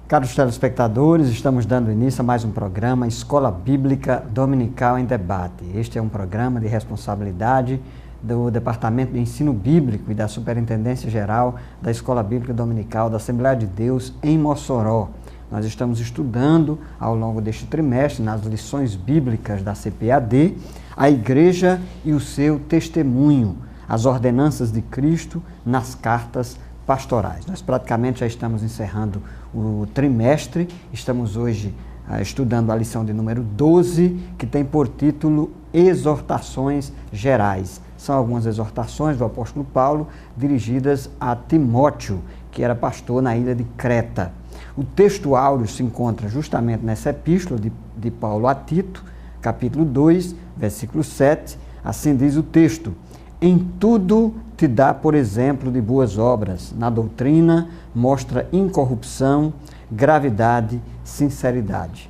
Caros telespectadores, estamos dando início a mais um programa Escola Bíblica Dominical em Debate. Este é um programa de responsabilidade do Departamento de Ensino Bíblico e da Superintendência Geral da Escola Bíblica Dominical da Assembleia de Deus em Mossoró. Nós estamos estudando ao longo deste trimestre, nas lições bíblicas da CPAD, a Igreja e o seu testemunho, as ordenanças de Cristo nas cartas pastorais. Nós praticamente já estamos encerrando o trimestre, estamos hoje estudando a lição de número 12, que tem por título Exortações Gerais. São algumas exortações do apóstolo Paulo dirigidas a Timóteo, que era pastor na ilha de Creta. O texto áureo se encontra justamente nessa epístola de Paulo a Tito, capítulo 2, versículo 7, assim diz o texto: em tudo te dá por exemplo de boas obras, na doutrina mostra incorrupção, gravidade, sinceridade.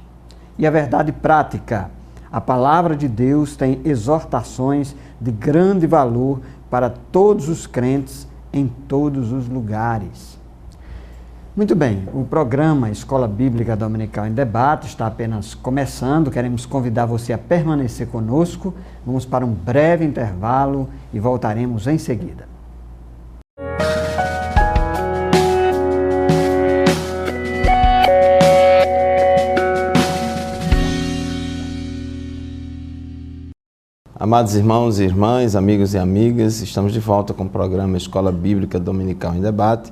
E a verdade prática, a palavra de Deus tem exortações de grande valor para todos os crentes em todos os lugares. Muito bem, o programa Escola Bíblica Dominical em Debate está apenas começando. Queremos convidar você a permanecer conosco. Vamos para um breve intervalo e voltaremos em seguida. Amados irmãos e irmãs, amigos e amigas, estamos de volta com o programa Escola Bíblica Dominical em Debate.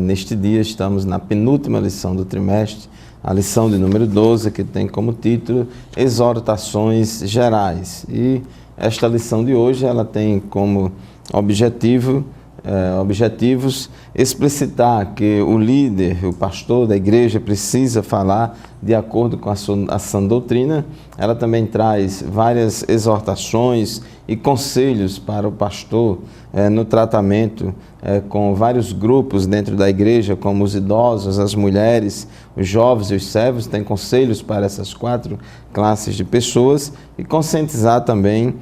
Neste dia estamos na penúltima lição do trimestre, a lição de número 12, que tem como título Exortações Gerais. E esta lição de hoje ela tem como objetivos explicitar que o líder, o pastor da igreja precisa falar de acordo com a sã doutrina. Ela também traz várias exortações e conselhos para o pastor no tratamento com vários grupos dentro da igreja, como os idosos, as mulheres, os jovens e os servos. Tem conselhos para essas 4 classes de pessoas e conscientizar também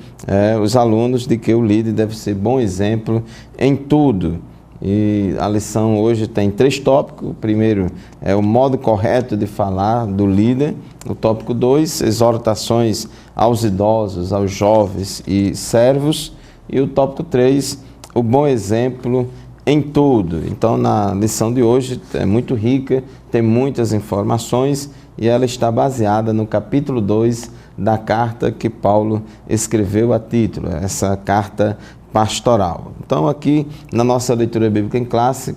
os alunos de que o líder deve ser bom exemplo em tudo. E a lição hoje tem 3 tópicos. O primeiro é o modo correto de falar do líder. O tópico 2, exortações aos idosos, aos jovens e servos. E o tópico 3, o bom exemplo em tudo. Então, na lição de hoje é muito rica, tem muitas informações e ela está baseada no capítulo 2 da carta que Paulo escreveu a Tito, essa carta pastoral. Então, aqui na nossa leitura bíblica em classe,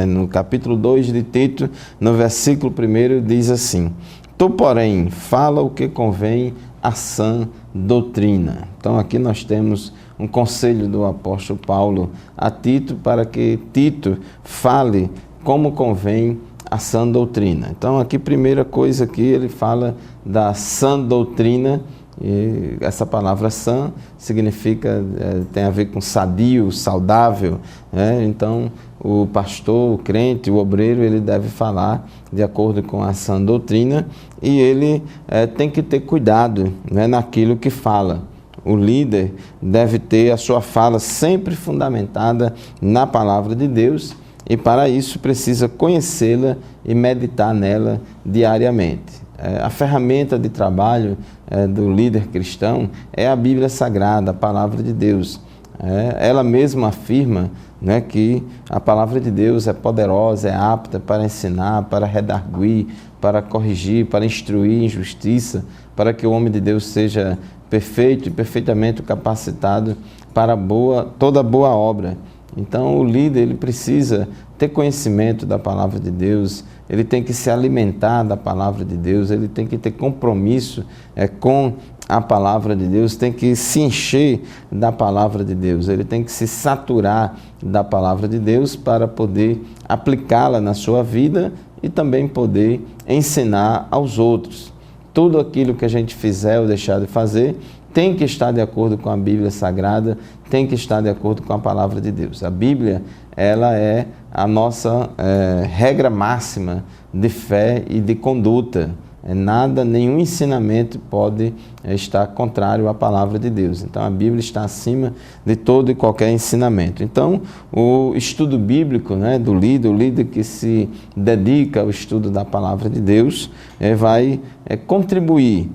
no capítulo 2 de Tito, no versículo 1, diz assim: tu, porém, fala o que convém à sã doutrina. Então, aqui nós temos um conselho do apóstolo Paulo a Tito para que Tito fale como convém a sã doutrina. Então, aqui, primeira coisa que ele fala da sã doutrina. E essa palavra sã significa, tem a ver com sadio, saudável, Então o pastor, o crente, o obreiro, ele deve falar de acordo com a sã doutrina e ele tem que ter cuidado naquilo que fala. O líder deve ter a sua fala sempre fundamentada na palavra de Deus e para isso precisa conhecê-la e meditar nela diariamente. A ferramenta de trabalho do líder cristão é a Bíblia Sagrada, a Palavra de Deus. Ela mesma afirma que a Palavra de Deus é poderosa, é apta para ensinar, para redarguir, para corrigir, para instruir em justiça, para que o homem de Deus seja perfeito e perfeitamente capacitado para toda boa obra. Então, o líder ele precisa ter conhecimento da Palavra de Deus, ele tem que se alimentar da Palavra de Deus, ele tem que ter compromisso com a Palavra de Deus, tem que se encher da Palavra de Deus, ele tem que se saturar da Palavra de Deus para poder aplicá-la na sua vida e também poder ensinar aos outros. Tudo aquilo que a gente fizer ou deixar de fazer tem que estar de acordo com a Bíblia Sagrada, tem que estar de acordo com a Palavra de Deus. A Bíblia, ela é a nossa regra máxima de fé e de conduta. nada, nenhum ensinamento pode estar contrário à palavra de Deus. Então a Bíblia está acima de todo e qualquer ensinamento. Então o estudo bíblico, né, do líder, o líder que se dedica ao estudo da palavra de Deus, vai contribuir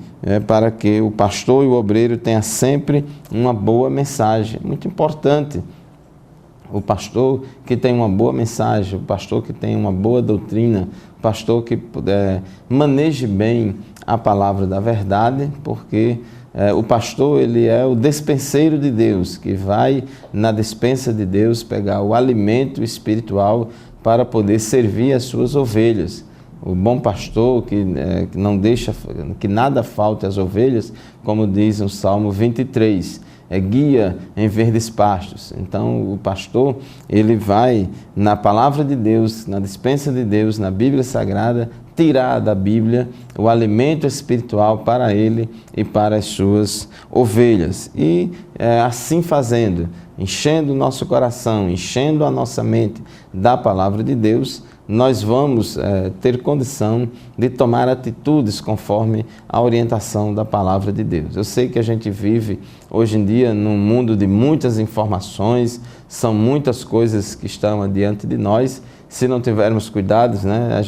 para que o pastor e o obreiro tenham sempre uma boa mensagem. Muito importante. O pastor que tem uma boa mensagem, o pastor que tem uma boa doutrina, o pastor que maneje bem a palavra da verdade, porque o pastor ele é o despenseiro de Deus, que vai na despensa de Deus pegar o alimento espiritual para poder servir as suas ovelhas. O bom pastor que não deixa que nada falte às ovelhas, como diz o Salmo 23, guia em verdes pastos. Então o pastor ele vai na palavra de Deus, na despensa de Deus, na Bíblia Sagrada, tirar da Bíblia o alimento espiritual para ele e para as suas ovelhas. E assim fazendo, enchendo o nosso coração, enchendo a nossa mente da palavra de Deus, nós vamos ter condição de tomar atitudes conforme a orientação da palavra de Deus. Eu sei que a gente vive hoje em dia num mundo de muitas informações, são muitas coisas que estão diante de nós. Se não tivermos cuidados, né,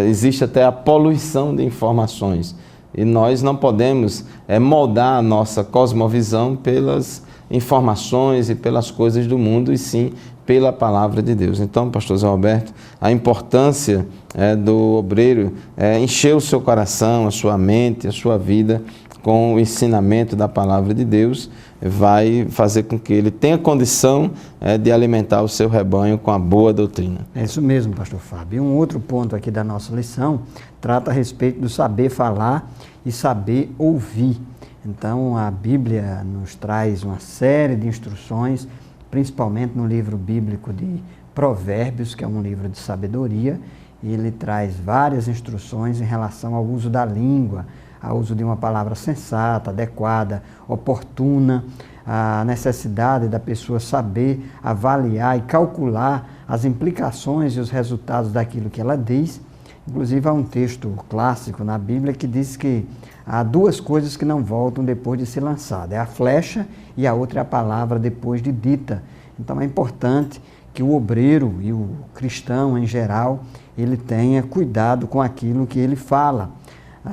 existe até a poluição de informações. E nós não podemos moldar a nossa cosmovisão pelas informações e pelas coisas do mundo, e sim pela palavra de Deus. Então, pastor Zé Roberto, a importância do obreiro encher o seu coração, a sua mente, a sua vida com o ensinamento da palavra de Deus, vai fazer com que ele tenha condição de alimentar o seu rebanho com a boa doutrina. É isso mesmo, pastor Fábio. E um outro ponto aqui da nossa lição trata a respeito do saber falar e saber ouvir. Então, a Bíblia nos traz uma série de instruções, principalmente no livro bíblico de Provérbios, que é um livro de sabedoria, e ele traz várias instruções em relação ao uso da língua, ao uso de uma palavra sensata, adequada, oportuna, a necessidade da pessoa saber avaliar e calcular as implicações e os resultados daquilo que ela diz. Inclusive, há um texto clássico na Bíblia que diz que há duas coisas que não voltam depois de ser lançada. É a flecha e a outra é a palavra depois de dita. Então, é importante que o obreiro e o cristão em geral, ele tenha cuidado com aquilo que ele fala.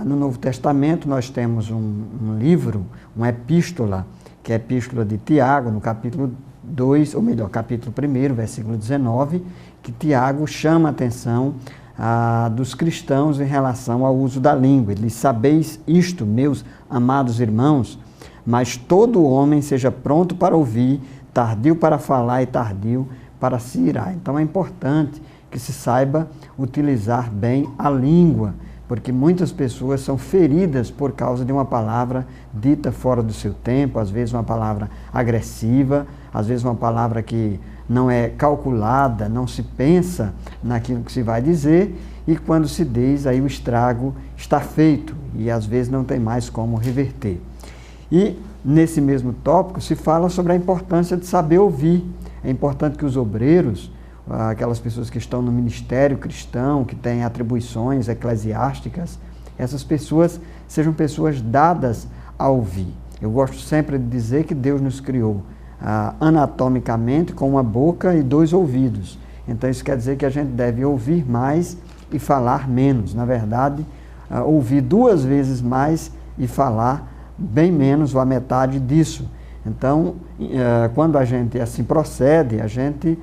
No Novo Testamento, nós temos um livro, uma epístola, que é a epístola de Tiago, no capítulo 2, ou melhor, capítulo 1, versículo 19, que Tiago chama a atenção dos cristãos em relação ao uso da língua. Ele diz: sabeis isto, meus amados irmãos, mas todo homem seja pronto para ouvir, tardio para falar e tardio para se irar. Então é importante que se saiba utilizar bem a língua, porque muitas pessoas são feridas por causa de uma palavra dita fora do seu tempo, às vezes uma palavra agressiva, às vezes uma palavra que não é calculada, não se pensa naquilo que se vai dizer, e quando se diz, aí o estrago está feito e às vezes não tem mais como reverter. E nesse mesmo tópico se fala sobre a importância de saber ouvir. É importante que os obreiros, aquelas pessoas que estão no ministério cristão, que têm atribuições eclesiásticas, essas pessoas sejam pessoas dadas a ouvir. Eu gosto sempre de dizer que Deus nos criou anatomicamente com uma boca e 2 ouvidos. Então isso quer dizer que a gente deve ouvir mais e falar menos. Na verdade, ouvir 2 vezes mais e falar bem menos, ou a metade disso. Então, quando a gente assim procede, a gente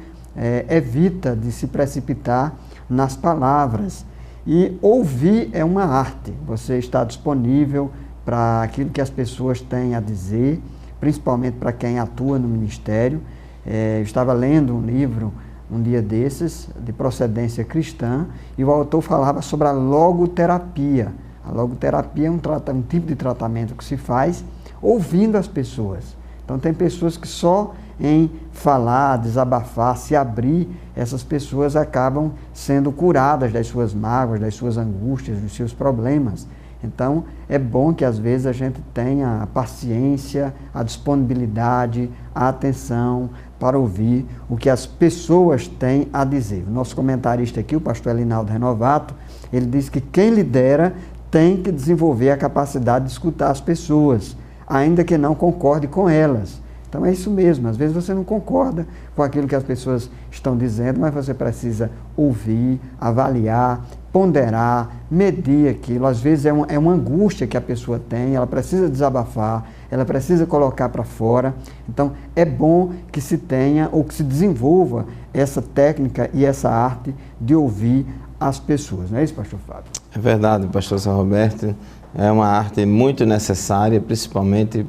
evita de se precipitar nas palavras. E ouvir é uma arte. Você está disponível para aquilo que as pessoas têm a dizer, principalmente para quem atua no ministério. Eu estava lendo um livro um dia desses, de procedência cristã, e o autor falava sobre a logoterapia. A logoterapia é um tipo de tratamento que se faz ouvindo as pessoas. Então tem pessoas que só em falar, desabafar, se abrir, essas pessoas acabam sendo curadas das suas mágoas, das suas angústias, dos seus problemas. Então, é bom que às vezes a gente tenha a paciência, a disponibilidade, a atenção para ouvir o que as pessoas têm a dizer. O nosso comentarista aqui, o pastor Elinaldo Renovato, ele diz que quem lidera tem que desenvolver a capacidade de escutar as pessoas, ainda que não concorde com elas. Então é isso mesmo, às vezes você não concorda com aquilo que as pessoas estão dizendo, mas você precisa ouvir, avaliar, ponderar, medir aquilo. Às vezes é uma angústia que a pessoa tem, ela precisa desabafar, ela precisa colocar para fora. Então é bom que se tenha ou que se desenvolva essa técnica e essa arte de ouvir as pessoas. Não é isso, pastor Fábio? É verdade, pastor São Roberto. É uma arte muito necessária, principalmente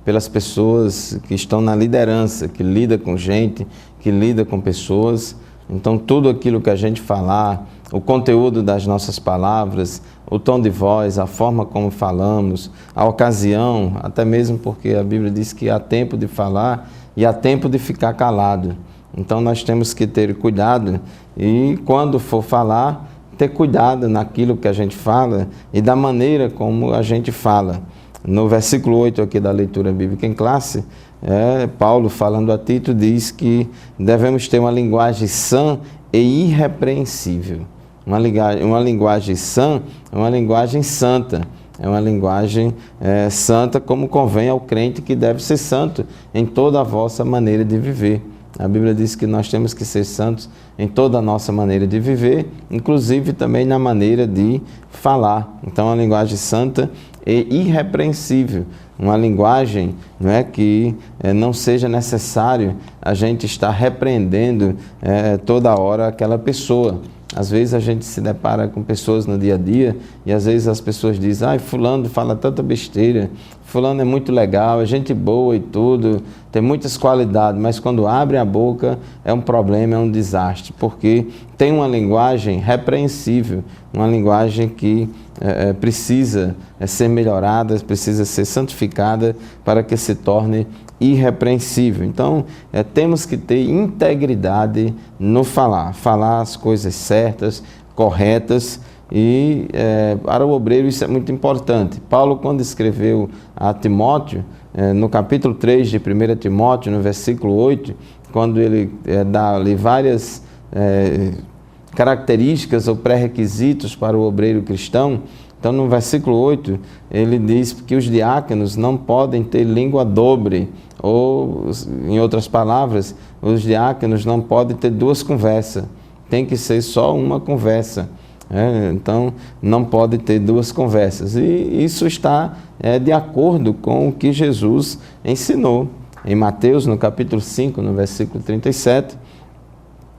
pelas pessoas que estão na liderança, que lida com gente, que lida com pessoas. Então, tudo aquilo que a gente falar, o conteúdo das nossas palavras, o tom de voz, a forma como falamos, a ocasião, até mesmo porque a Bíblia diz que há tempo de falar e há tempo de ficar calado. Então, nós temos que ter cuidado e, quando for falar, ter cuidado naquilo que a gente fala e da maneira como a gente fala. No versículo 8 aqui da leitura bíblica em classe, Paulo, falando a Tito, diz que devemos ter uma linguagem sã e irrepreensível. Uma linguagem sã é uma linguagem santa, é uma linguagem santa como convém ao crente que deve ser santo em toda a vossa maneira de viver. A Bíblia diz que nós temos que ser santos em toda a nossa maneira de viver, inclusive também na maneira de falar. Então, uma linguagem santa e irrepreensível, uma linguagem, não é, que não seja necessário a gente estar repreendendo toda hora aquela pessoa. Às vezes a gente se depara com pessoas no dia a dia e às vezes as pessoas dizem: ai, fulano fala tanta besteira, fulano é muito legal, é gente boa e tudo, tem muitas qualidades, mas quando abre a boca é um problema, é um desastre, porque tem uma linguagem repreensível, uma linguagem que precisa ser melhorada, precisa ser santificada para que se torne irrepreensível. Então, temos que ter integridade no falar as coisas certas, corretas, e para o obreiro isso é muito importante. Paulo, quando escreveu a Timóteo, no capítulo 3 de 1 Timóteo, no versículo 8, quando ele dá ali várias características ou pré-requisitos para o obreiro cristão, então no versículo 8 ele diz que os diáconos não podem ter língua dobre, ou em outras palavras, os diáconos não podem ter duas conversas, tem que ser só uma conversa. Então não pode ter duas conversas, e isso está de acordo com o que Jesus ensinou. Em Mateus, no capítulo 5, no versículo 37,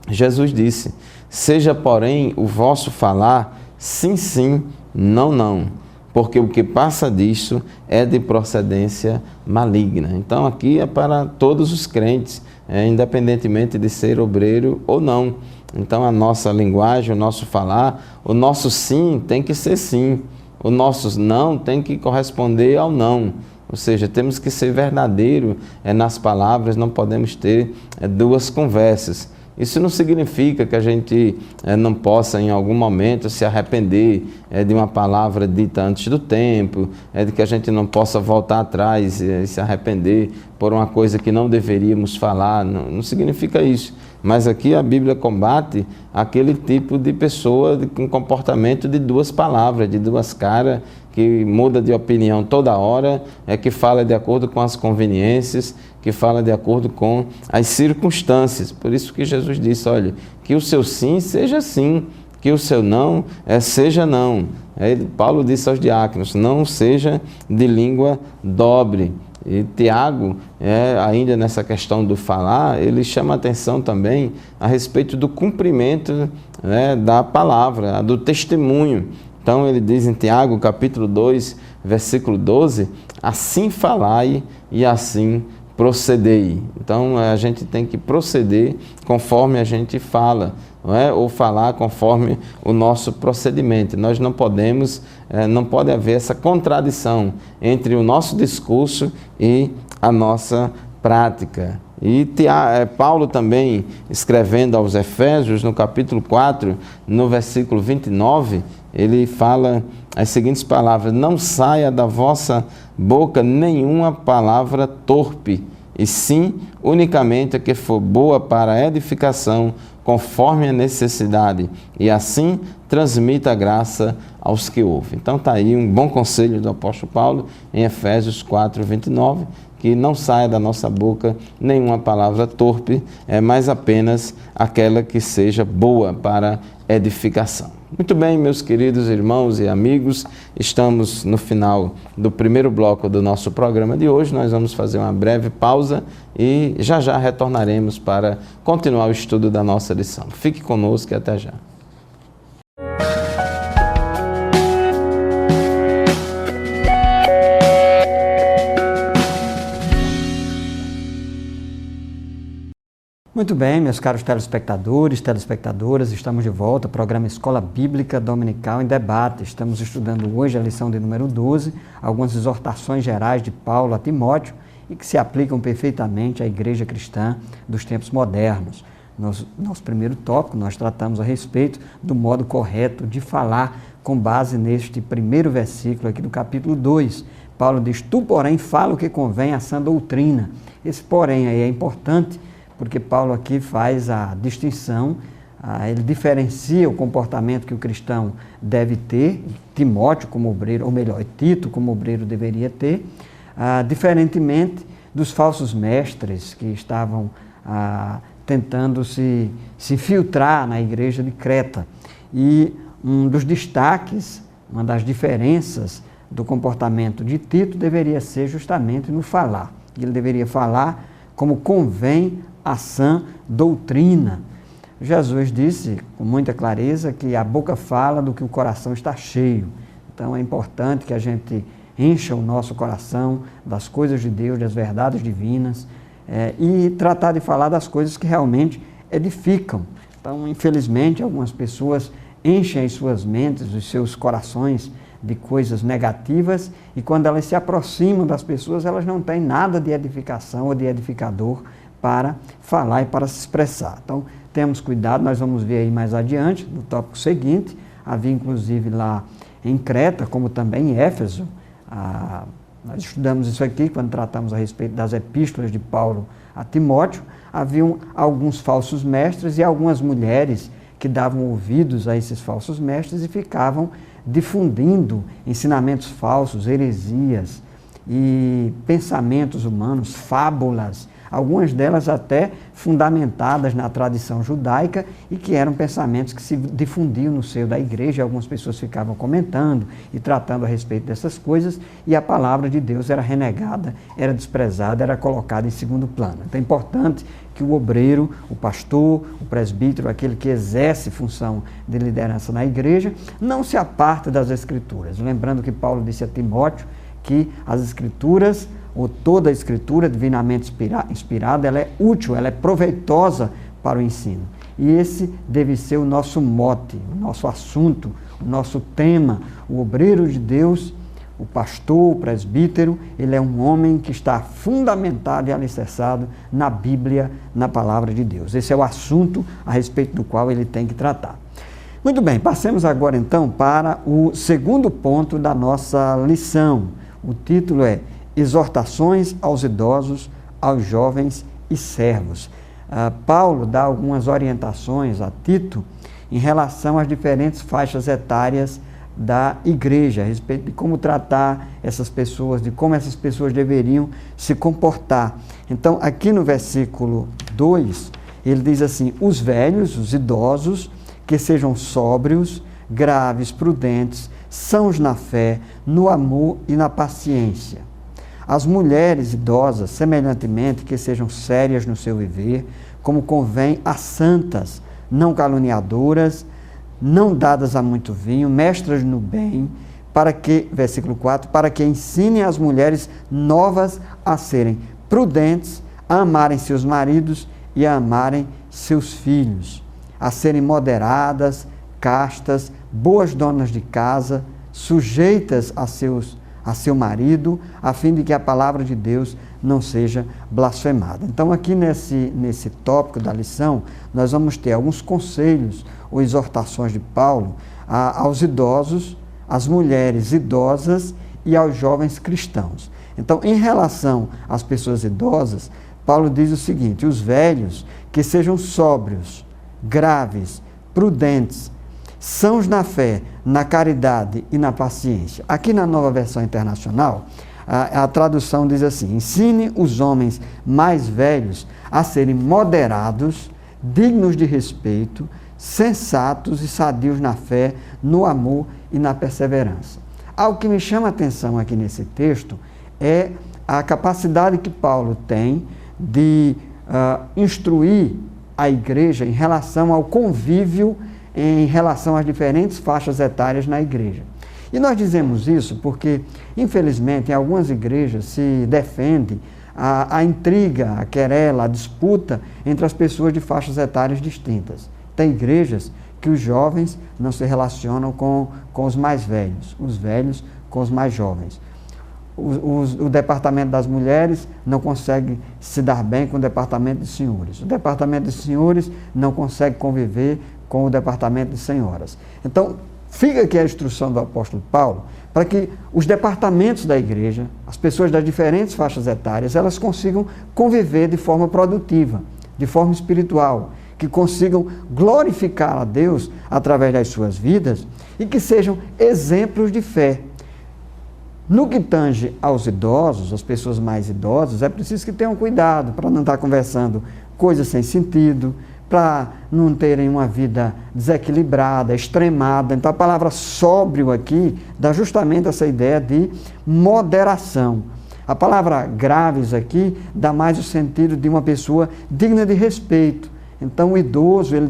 Jesus disse: seja, porém, o vosso falar sim, sim, não, não, porque o que passa disso é de procedência maligna. Então aqui é para todos os crentes, independentemente de ser obreiro ou não. Então a nossa linguagem, o nosso falar, o nosso sim tem que ser sim, o nosso não tem que corresponder ao não. Ou seja, temos que ser verdadeiro nas palavras, não podemos ter duas conversas. Isso não significa que a gente não possa, em algum momento, se arrepender de uma palavra dita antes do tempo, de que a gente não possa voltar atrás e se arrepender por uma coisa que não deveríamos falar. Não significa isso. Mas aqui a Bíblia combate aquele tipo de pessoa com comportamento de duas palavras, de duas caras, que muda de opinião toda hora, que fala de acordo com as conveniências, que fala de acordo com as circunstâncias. Por isso que Jesus disse: olha, que o seu sim seja sim, que o seu não seja não. Paulo disse aos diáconos: não seja de língua dobre. E Tiago, ainda nessa questão do falar, ele chama a atenção também a respeito do cumprimento da palavra, do testemunho. Então ele diz em Tiago, capítulo 2, versículo 12, assim falai e assim procedei. Então a gente tem que proceder conforme a gente fala, não é? Ou falar conforme o nosso procedimento. Nós não podemos, não pode haver essa contradição entre o nosso discurso e a nossa prática. E Paulo também, escrevendo aos Efésios, no capítulo 4, no versículo 29, ele fala as seguintes palavras: não saia da vossa boca nenhuma palavra torpe, e sim unicamente a que for boa para a edificação, conforme a necessidade, e assim transmita a graça aos que ouvem. Então está aí um bom conselho do apóstolo Paulo em Efésios 4:29, que não saia da nossa boca nenhuma palavra torpe, mas apenas aquela que seja boa para edificação. Muito bem, meus queridos irmãos e amigos, estamos no final do primeiro bloco do nosso programa de hoje. Nós vamos fazer uma breve pausa e já já retornaremos para continuar o estudo da nossa lição. Fique conosco e até já. Muito bem, meus caros telespectadores, telespectadoras, estamos de volta ao programa Escola Bíblica Dominical em Debate. Estamos estudando hoje a lição de número 12, algumas exortações gerais de Paulo a Timóteo e que se aplicam perfeitamente à igreja cristã dos tempos modernos. Nosso primeiro tópico, nós tratamos a respeito do modo correto de falar com base neste primeiro versículo aqui do capítulo 2. Paulo diz: tu, porém, fala o que convém à sã doutrina. Esse porém aí é importante, porque Paulo aqui faz a distinção, ele diferencia o comportamento que o cristão deve ter, Timóteo como obreiro, ou melhor, Tito como obreiro deveria ter, diferentemente dos falsos mestres que estavam tentando se infiltrar na igreja de Creta. E um dos destaques, uma das diferenças do comportamento de Tito deveria ser justamente no falar. Ele deveria falar como convém a sã doutrina. Jesus disse com muita clareza que a boca fala do que o coração está cheio. Então é importante que a gente encha o nosso coração das coisas de Deus, das verdades divinas, e tratar de falar das coisas que realmente edificam. Então, infelizmente, algumas pessoas enchem as suas mentes, os seus corações de coisas negativas, e quando elas se aproximam das pessoas, elas não têm nada de edificação ou de edificador para falar e para se expressar. Então, temos cuidado, nós vamos ver aí mais adiante, no tópico seguinte. Havia inclusive lá em Creta, como também em Éfeso, nós estudamos isso aqui quando tratamos a respeito das epístolas de Paulo a Timóteo. Haviam alguns falsos mestres e algumas mulheres que davam ouvidos a esses falsos mestres e ficavam difundindo ensinamentos falsos, heresias e pensamentos humanos, fábulas, algumas delas até fundamentadas na tradição judaica e que eram pensamentos que se difundiam no seio da igreja. Algumas pessoas ficavam comentando e tratando a respeito dessas coisas, e a palavra de Deus era renegada, era desprezada, era colocada em segundo plano. Então é importante que o obreiro, o pastor, o presbítero, aquele que exerce função de liderança na igreja, não se aparte das Escrituras. Lembrando que Paulo disse a Timóteo que as Escrituras, ou toda a Escritura divinamente inspirada, ela é útil, ela é proveitosa para o ensino. E esse deve ser o nosso mote, o nosso assunto, o nosso tema. O obreiro de Deus, o pastor, o presbítero, ele é um homem que está fundamentado e alicerçado na Bíblia, na palavra de Deus. Esse é o assunto a respeito do qual ele tem que tratar. Muito bem, passemos agora então para o segundo ponto da nossa lição. O título é Exortações aos idosos, aos jovens e servos. Paulo dá algumas orientações a Tito em relação às diferentes faixas etárias da igreja, a respeito de como tratar essas pessoas, de como essas pessoas deveriam se comportar. Então, aqui no versículo 2, ele diz assim: os velhos, os idosos, que sejam sóbrios, graves, prudentes, sãos na fé, no amor e na paciência. As mulheres idosas, semelhantemente, que sejam sérias no seu viver, como convém a santas, não caluniadoras, não dadas a muito vinho, mestras no bem, para que, versículo 4, para que ensinem as mulheres novas a serem prudentes, a amarem seus maridos e a amarem seus filhos, a serem moderadas, castas, boas donas de casa, sujeitas a seu marido, a fim de que a palavra de Deus não seja blasfemada. Então, aqui nesse tópico da lição, nós vamos ter alguns conselhos ou exortações de Paulo aos idosos, às mulheres idosas e aos jovens cristãos. Então, em relação às pessoas idosas, Paulo diz o seguinte: os velhos que sejam sóbrios, graves, prudentes, sãos na fé, na caridade e na paciência. Aqui na Nova Versão Internacional, a tradução diz assim: ensine os homens mais velhos a serem moderados, dignos de respeito, sensatos e sadios na fé, no amor e na perseverança. Algo que me chama a atenção aqui nesse texto é a capacidade que Paulo tem de instruir a igreja em relação ao convívio, em relação às diferentes faixas etárias na igreja. E nós dizemos isso porque, infelizmente, em algumas igrejas se defende a intriga, a querela, a disputa entre as pessoas de faixas etárias distintas. Tem igrejas que os jovens não se relacionam com os mais velhos, os velhos com os mais jovens. O departamento das mulheres não consegue se dar bem com o departamento de senhores. O departamento de senhores não consegue conviver com o departamento de senhoras. Então, fica aqui a instrução do apóstolo Paulo para que os departamentos da igreja, as pessoas das diferentes faixas etárias, elas consigam conviver de forma produtiva, de forma espiritual, que consigam glorificar a Deus através das suas vidas e que sejam exemplos de fé. No que tange aos idosos, as pessoas mais idosas, é preciso que tenham cuidado para não estar conversando coisas sem sentido, para não terem uma vida desequilibrada, extremada. Então a palavra sóbrio aqui dá justamente essa ideia de moderação. A palavra graves aqui dá mais o sentido de uma pessoa digna de respeito. Então o idoso ele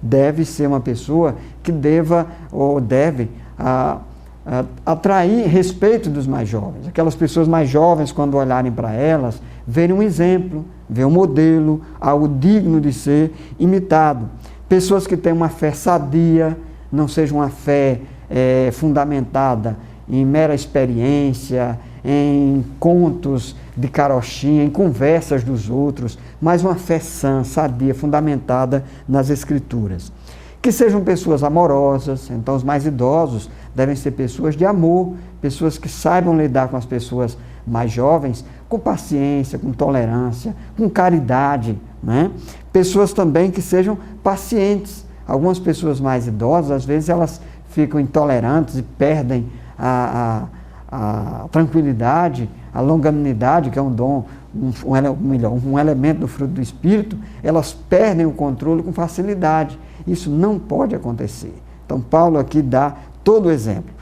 deve ser uma pessoa que deve atrair respeito dos mais jovens. Aquelas pessoas mais jovens, quando olharem para elas, verem um exemplo, ver um modelo, algo digno de ser imitado. Pessoas que têm uma fé sadia, não seja uma fé fundamentada em mera experiência, em contos de carochinha, em conversas dos outros, mas uma fé sã, sadia, fundamentada nas Escrituras. Que sejam pessoas amorosas. Então os mais idosos devem ser pessoas de amor, pessoas que saibam lidar com as pessoas mais jovens com paciência, com tolerância, com caridade, né? Pessoas também que sejam pacientes. Algumas pessoas mais idosas, às vezes elas ficam intolerantes e perdem a tranquilidade, a longanimidade, que é um dom, um elemento do fruto do Espírito, elas perdem o controle com facilidade. Isso não pode acontecer. Então Paulo aqui dá todo o exemplo.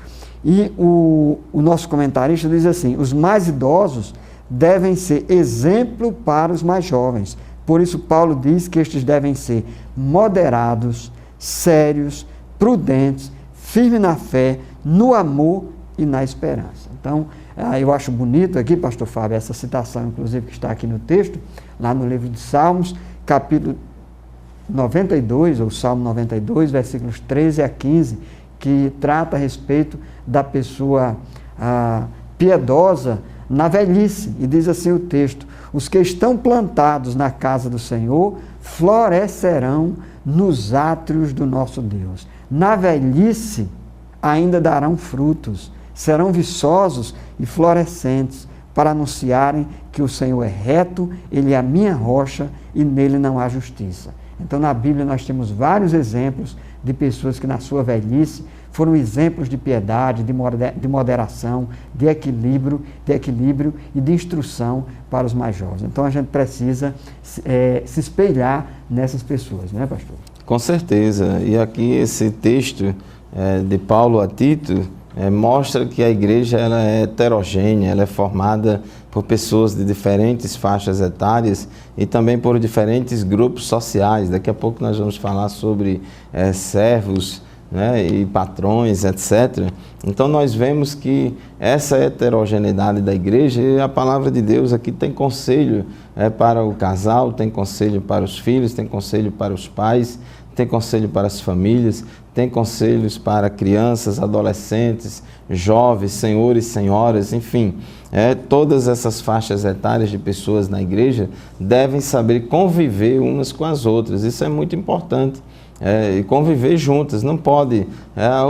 E o nosso comentarista diz assim: os mais idosos devem ser exemplo para os mais jovens. Por isso Paulo diz que estes devem ser moderados, sérios, prudentes, firmes na fé, no amor e na esperança. Então, eu acho bonito aqui, pastor Fábio, essa citação, inclusive, que está aqui no texto, lá no livro de Salmos, capítulo 92, ou Salmo 92, versículos 13 a 15, que trata a respeito da pessoa piedosa na velhice. E diz assim o texto: os que estão plantados na casa do Senhor florescerão nos átrios do nosso Deus. Na velhice ainda darão frutos, serão viçosos e florescentes, para anunciarem que o Senhor é reto, Ele é a minha rocha e nele não há justiça. Então na Bíblia nós temos vários exemplos de pessoas que na sua velhice foram exemplos de piedade, de moderação, de equilíbrio e de instrução para os mais jovens. Então a gente precisa se espelhar nessas pessoas, não é, pastor? Com certeza. E aqui esse texto de Paulo a Tito mostra que a igreja ela é heterogênea, ela é formada por pessoas de diferentes faixas etárias e também por diferentes grupos sociais. Daqui a pouco nós vamos falar sobre servos, né, e patrões, etc. Então nós vemos que essa heterogeneidade da igreja, e a palavra de Deus aqui tem conselho para o casal, tem conselho para os filhos, tem conselho para os pais, tem conselho para as famílias, tem conselhos para crianças, adolescentes, jovens, senhores, senhoras, enfim. Todas essas faixas etárias de pessoas na igreja devem saber conviver umas com as outras. Isso é muito importante, e conviver juntas. Não pode,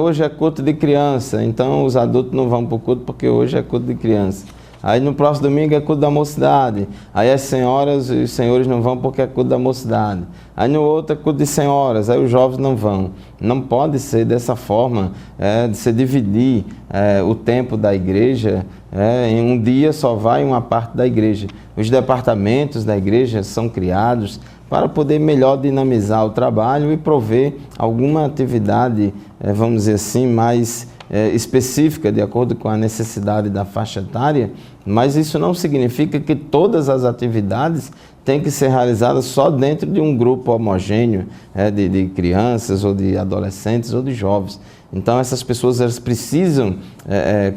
hoje é culto de criança, então os adultos não vão para o culto porque hoje é culto de criança. Aí no próximo domingo é culto da mocidade, aí as senhoras e os senhores não vão porque é culto da mocidade. Aí no outro é culto de senhoras, aí os jovens não vão. Não pode ser dessa forma, de se dividir o tempo da igreja, em um dia só vai uma parte da igreja. Os departamentos da igreja são criados para poder melhor dinamizar o trabalho e prover alguma atividade, vamos dizer assim, mais específica, de acordo com a necessidade da faixa etária, mas isso não significa que todas as atividades têm que ser realizadas só dentro de um grupo homogêneo, de crianças ou de adolescentes ou de jovens. Então essas pessoas elas precisam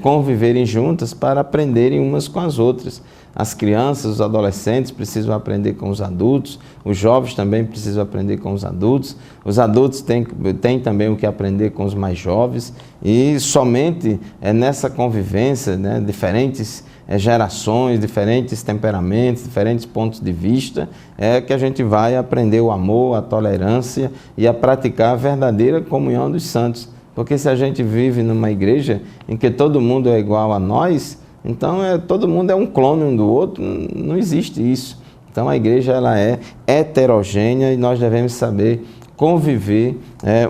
conviverem juntas para aprenderem umas com as outras. As crianças, os adolescentes precisam aprender com os adultos, os jovens também precisam aprender com os adultos têm também o que aprender com os mais jovens, e somente nessa convivência, diferentes gerações, diferentes temperamentos, diferentes pontos de vista, que a gente vai aprender o amor, a tolerância e a praticar a verdadeira comunhão dos santos. Porque se a gente vive numa igreja em que todo mundo é igual a nós, então todo mundo é um clone um do outro, não existe isso. Então a igreja ela é heterogênea e nós devemos saber conviver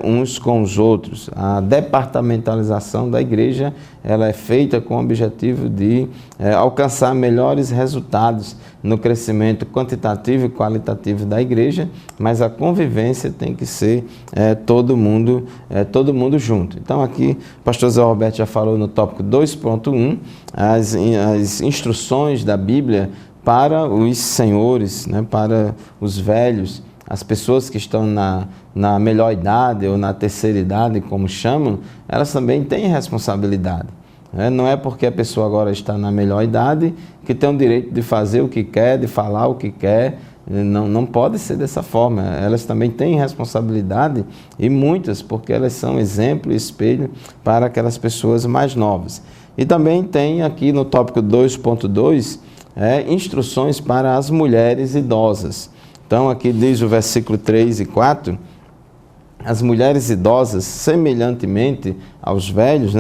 uns com os outros. A departamentalização da igreja ela é feita com o objetivo de alcançar melhores resultados no crescimento quantitativo e qualitativo da igreja, mas a convivência tem que ser todo mundo junto. Então aqui o pastor Zé Roberto já falou no tópico 2.1, as instruções da Bíblia para os senhores, para os velhos, as pessoas que estão na melhor idade ou na terceira idade, como chamam, elas também têm responsabilidade. Não é porque a pessoa agora está na melhor idade que tem o direito de fazer o que quer, de falar o que quer. Não pode ser dessa forma. Elas também têm responsabilidade, e muitas, porque elas são exemplo e espelho para aquelas pessoas mais novas. E também tem aqui no tópico 2.2 instruções para as mulheres idosas. Então aqui diz o versículo 3 e 4, as mulheres idosas, semelhantemente aos velhos,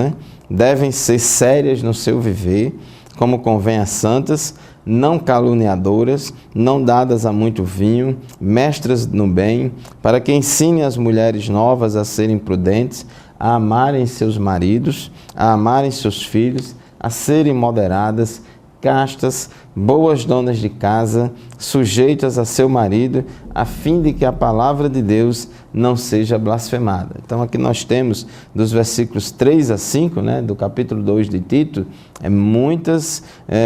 devem ser sérias no seu viver, como convém a santas, não caluniadoras, não dadas a muito vinho, mestras no bem, para que ensine as mulheres novas a serem prudentes, a amarem seus maridos, a amarem seus filhos, a serem moderadas, castas, boas donas de casa, sujeitas a seu marido, a fim de que a palavra de Deus não seja blasfemada. Então aqui nós temos dos versículos 3 a 5, do capítulo 2 de Tito, muitos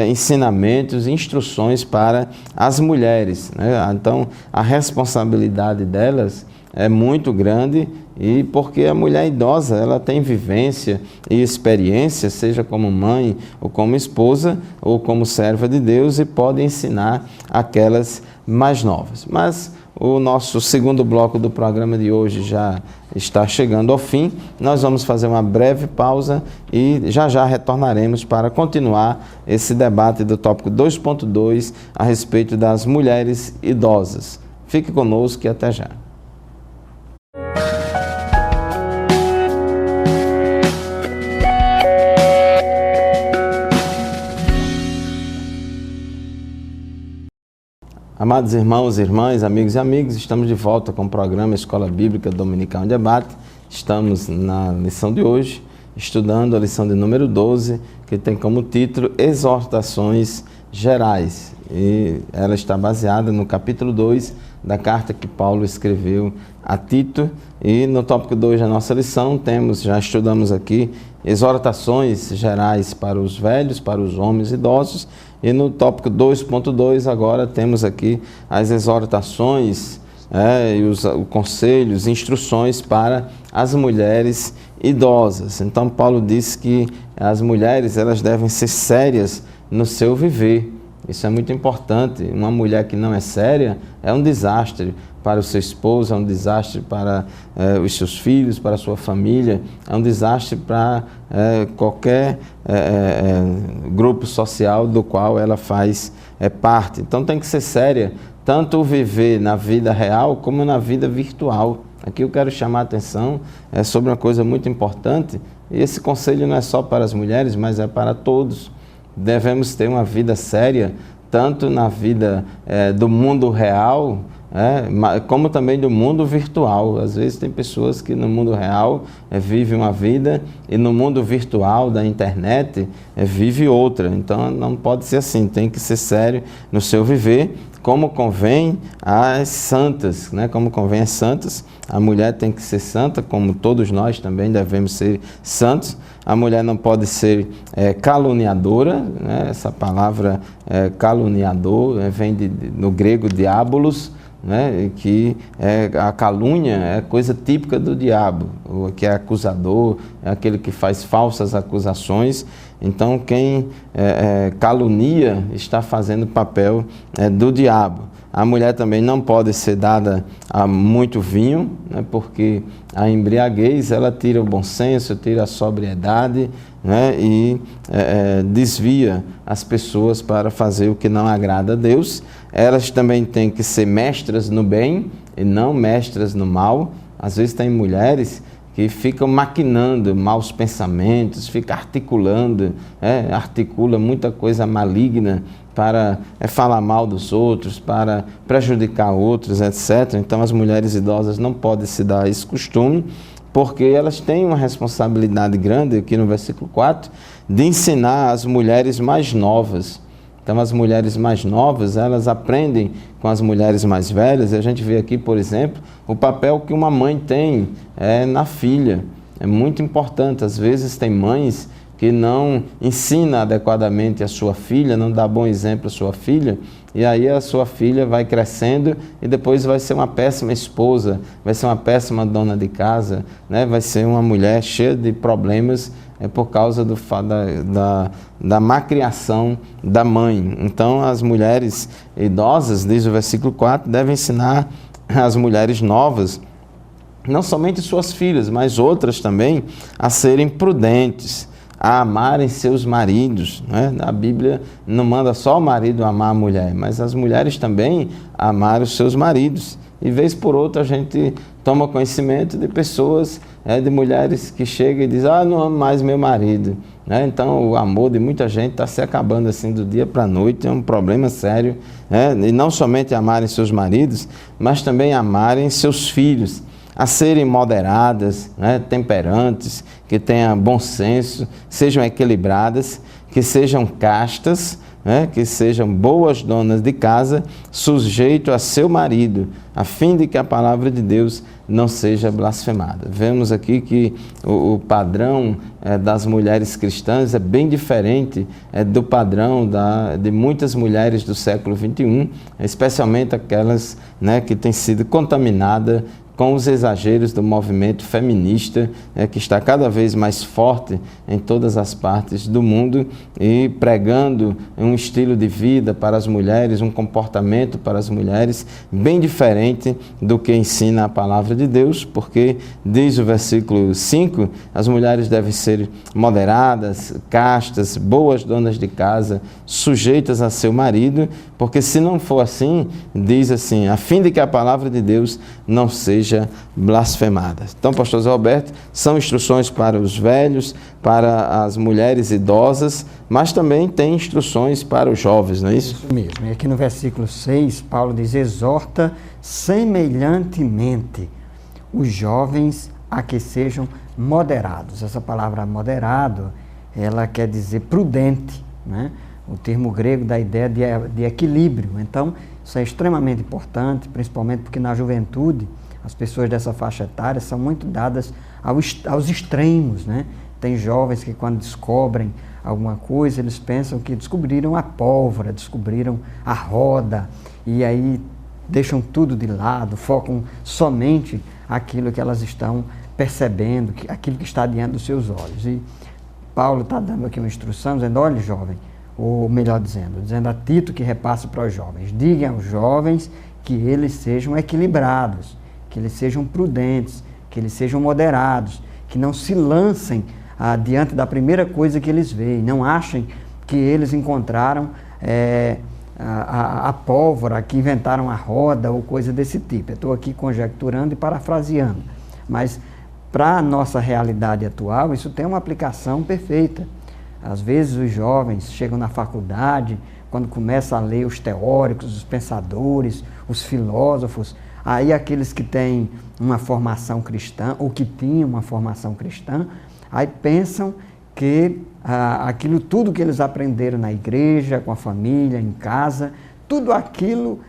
ensinamentos, instruções para as mulheres. Então a responsabilidade delas é muito grande, e porque a mulher idosa ela tem vivência e experiência, seja como mãe ou como esposa ou como serva de Deus, e pode ensinar aquelas mais novas. Mas o nosso segundo bloco do programa de hoje já está chegando ao fim. Nós vamos fazer uma breve pausa e já retornaremos para continuar esse debate do tópico 2.2 a respeito das mulheres idosas. Fique conosco e até já. Amados irmãos e irmãs, amigos e amigas, estamos de volta com o programa Escola Bíblica Dominical em Debate. Estamos na lição de hoje, estudando a lição de número 12, que tem como título Exortações Gerais. E ela está baseada no capítulo 2 da carta que Paulo escreveu a Tito. E no tópico 2 da nossa lição já estudamos aqui exortações gerais para os velhos, para os homens idosos. E no tópico 2.2 agora temos aqui as exortações e os conselhos, instruções para as mulheres idosas. Então Paulo diz que as mulheres elas devem ser sérias no seu viver. Isso é muito importante. Uma mulher que não é séria é um desastre para o seu esposo, é um desastre para os seus filhos, para a sua família, é um desastre para qualquer grupo social do qual ela faz parte. Então tem que ser séria, tanto o viver na vida real como na vida virtual. Aqui eu quero chamar a atenção sobre uma coisa muito importante, e esse conselho não é só para as mulheres, mas é para todos. Devemos ter uma vida séria, tanto na vida do mundo real, como também do mundo virtual. Às vezes tem pessoas que no mundo real vivem uma vida e no mundo virtual da internet vive outra. Então não pode ser assim, tem que ser sério no seu viver, como convém às santas, né? Como convém às santas. A mulher tem que ser santa, como todos nós também devemos ser santos. A mulher não pode ser caluniadora, né? Essa palavra caluniador vem no grego diabolos, né? Que a calúnia é coisa típica do diabo, que é acusador, é aquele que faz falsas acusações. Então quem calunia está fazendo o papel do diabo. A mulher também não pode ser dada a muito vinho, né? Porque a embriaguez ela tira o bom senso, tira a sobriedade, né? E desvia as pessoas para fazer o que não agrada a Deus. Elas também têm que ser mestras no bem e não mestras no mal. Às vezes tem mulheres que ficam maquinando maus pensamentos, ficam articulando, articula muita coisa maligna para falar mal dos outros, para prejudicar outros, etc. Então as mulheres idosas não podem se dar esse costume, porque elas têm uma responsabilidade grande, aqui no versículo 4, de ensinar as mulheres mais novas. Então as mulheres mais novas, elas aprendem com as mulheres mais velhas, e a gente vê aqui, por exemplo, o papel que uma mãe tem na filha. É muito importante. Às vezes tem mães que não ensina adequadamente a sua filha, não dá bom exemplo à sua filha, e aí a sua filha vai crescendo e depois vai ser uma péssima esposa, vai ser uma péssima dona de casa, né? Vai ser uma mulher cheia de problemas por causa da má criação da mãe. Então as mulheres idosas, diz o versículo 4, devem ensinar as mulheres novas, não somente suas filhas, mas outras também, a serem prudentes, a amarem seus maridos, né? A Bíblia não manda só o marido amar a mulher, mas as mulheres também amarem os seus maridos. E vez por outra a gente toma conhecimento de pessoas, de mulheres que chegam e dizem, não amo mais meu marido, né? Então o amor de muita gente está se acabando assim do dia para a noite, é um problema sério, e não somente amarem seus maridos, mas também amarem seus filhos, a serem moderadas, temperantes, que tenham bom senso, sejam equilibradas, que sejam castas, que sejam boas donas de casa, sujeito a seu marido, a fim de que a palavra de Deus não seja blasfemada. Vemos aqui que o padrão das mulheres cristãs é bem diferente do padrão de muitas mulheres do século XXI, especialmente aquelas que têm sido contaminadas com os exageros do movimento feminista, que está cada vez mais forte em todas as partes do mundo e pregando um estilo de vida para as mulheres, um comportamento para as mulheres bem diferente do que ensina a palavra de Deus, porque diz o versículo 5, as mulheres devem ser moderadas, castas, boas donas de casa, sujeitas a seu marido, porque se não for assim, diz assim, a fim de que a palavra de Deus não seja blasfemada. Então, pastor Zé Roberto, são instruções para os velhos, para as mulheres idosas, mas também tem instruções para os jovens, não é isso? Isso mesmo. E aqui no versículo 6, Paulo diz, exorta semelhantemente os jovens a que sejam moderados. Essa palavra moderado, ela quer dizer prudente, né? O termo grego dá a ideia de equilíbrio. Então, isso é extremamente importante, principalmente porque na juventude, as pessoas dessa faixa etária são muito dadas aos extremos, né? Tem jovens que quando descobrem alguma coisa, eles pensam que descobriram a pólvora, descobriram a roda, e aí deixam tudo de lado, focam somente aquilo que elas estão percebendo, aquilo que está diante dos seus olhos. E Paulo está dando aqui uma instrução, dizendo, olha jovem, ou melhor dizendo a Tito que repassa para os jovens, diga aos jovens que eles sejam equilibrados, que eles sejam prudentes, que eles sejam moderados, que não se lancem diante da primeira coisa que eles veem, não achem que eles encontraram a pólvora, que inventaram a roda ou coisa desse tipo. Eu estou aqui conjecturando e parafraseando, mas para a nossa realidade atual, isso tem uma aplicação perfeita. Às vezes os jovens chegam na faculdade, quando começam a ler os teóricos, os pensadores, os filósofos, aí aqueles que têm uma formação cristã, ou que tinham uma formação cristã, aí pensam que aquilo tudo que eles aprenderam na igreja, com a família, em casa, tudo aquilo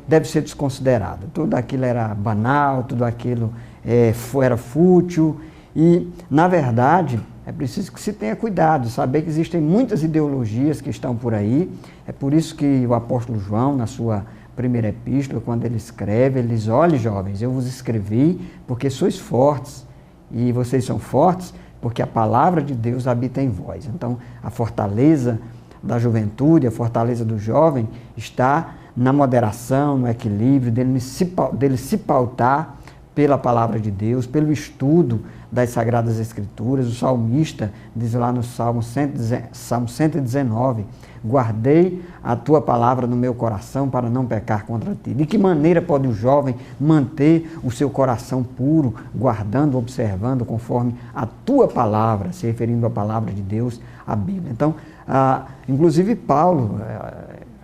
deve ser desconsiderado. Tudo aquilo era banal, tudo aquilo era fútil. E, na verdade, é preciso que se tenha cuidado, saber que existem muitas ideologias que estão por aí. É por isso que o apóstolo João, na sua primeira epístola, quando ele escreve, ele diz: olhe, jovens, eu vos escrevi porque sois fortes, e vocês são fortes porque a palavra de Deus habita em vós. Então, a fortaleza da juventude, a fortaleza do jovem está na moderação, no equilíbrio, dele se pautar pela palavra de Deus, pelo estudo das Sagradas Escrituras. O salmista diz lá no Salmo 119, guardei a tua palavra no meu coração para não pecar contra ti. De que maneira pode o jovem manter o seu coração puro, guardando, observando conforme a tua palavra, se referindo à palavra de Deus, a Bíblia? Então, inclusive Paulo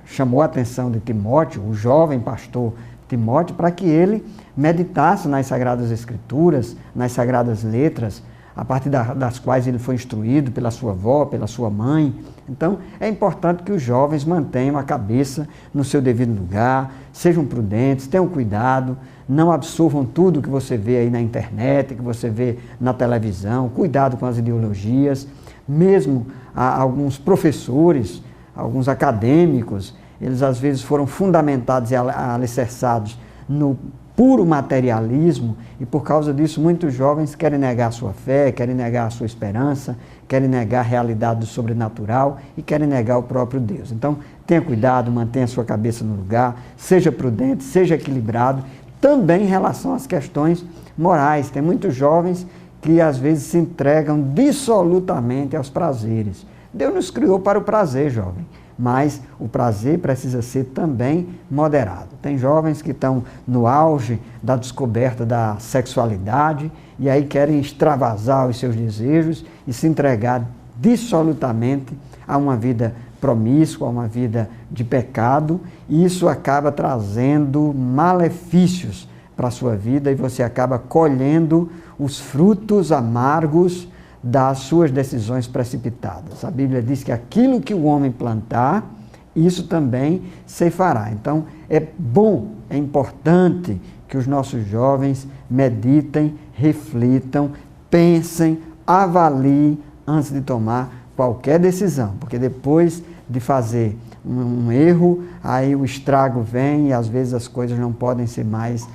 chamou a atenção de Timóteo, o jovem pastor Timóteo, para que ele meditasse nas Sagradas Escrituras, nas Sagradas Letras, a partir das quais ele foi instruído pela sua avó, pela sua mãe. Então, é importante que os jovens mantenham a cabeça no seu devido lugar, sejam prudentes, tenham cuidado, não absorvam tudo que você vê aí na internet, que você vê na televisão, cuidado com as ideologias. Mesmo alguns professores, alguns acadêmicos, eles às vezes foram fundamentados e alicerçados no puro materialismo, e por causa disso muitos jovens querem negar a sua fé, querem negar a sua esperança, querem negar a realidade do sobrenatural e querem negar o próprio Deus. Então, tenha cuidado, mantenha a sua cabeça no lugar, seja prudente, seja equilibrado, também em relação às questões morais. Tem muitos jovens que às vezes se entregam dissolutamente aos prazeres. Deus nos criou para o prazer, jovem, mas o prazer precisa ser também moderado. Tem jovens que estão no auge da descoberta da sexualidade e aí querem extravasar os seus desejos e se entregar dissolutamente a uma vida promíscua, a uma vida de pecado, e isso acaba trazendo malefícios para a sua vida e você acaba colhendo os frutos amargos das suas decisões precipitadas. A Bíblia diz que aquilo que o homem plantar, isso também ceifará. Então, é bom, é importante que os nossos jovens meditem, reflitam, pensem, avaliem antes de tomar qualquer decisão, porque depois de fazer um erro, aí o estrago vem e às vezes as coisas não podem ser mais